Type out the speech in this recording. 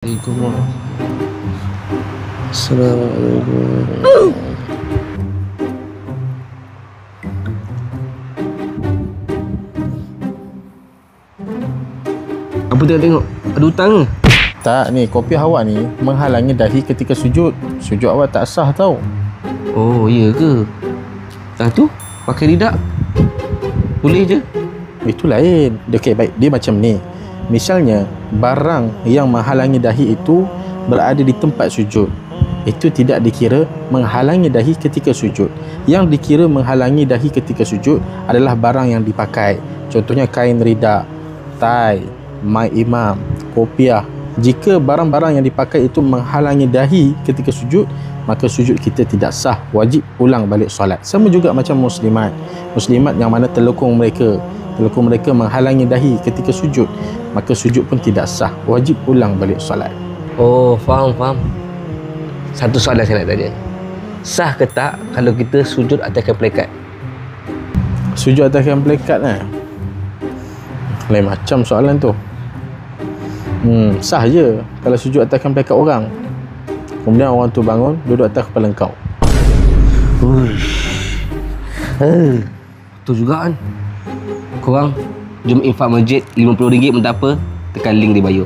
Assalamualaikum. Apa tengok? Ada hutang ke? Tak, ni kopi awak ni menghalangi dahi ketika sujud. Sujud awak tak sah tau. Oh, iya ke? Lepas tu, pakai lidak? Boleh je? Itu lain. Okey, baik. Dia macam ni. Misalnya, barang yang menghalangi dahi itu berada di tempat sujud. Itu tidak dikira menghalangi dahi ketika sujud. Yang dikira menghalangi dahi ketika sujud adalah barang yang dipakai. Contohnya kain ridak, tai, mai imam, kopiah. Jika barang-barang yang dipakai itu menghalangi dahi ketika sujud, maka sujud kita tidak sah, wajib ulang balik solat. Sama juga macam muslimat yang mana telekung mereka menghalangi dahi ketika sujud, maka sujud pun tidak sah, wajib ulang balik solat. Oh, faham. Satu soalan saya nak tanya. Sah ke tak kalau kita sujud ataskan pelekat? Sujud ataskan pelekat lain macam soalan tu. Sah je kalau sujud ataskan pelekat orang, kemudian orang tu bangun duduk atas kepala kau. Betul juga kan. Korang jom infak masjid RM50 pun tak apa, tekan link di bio.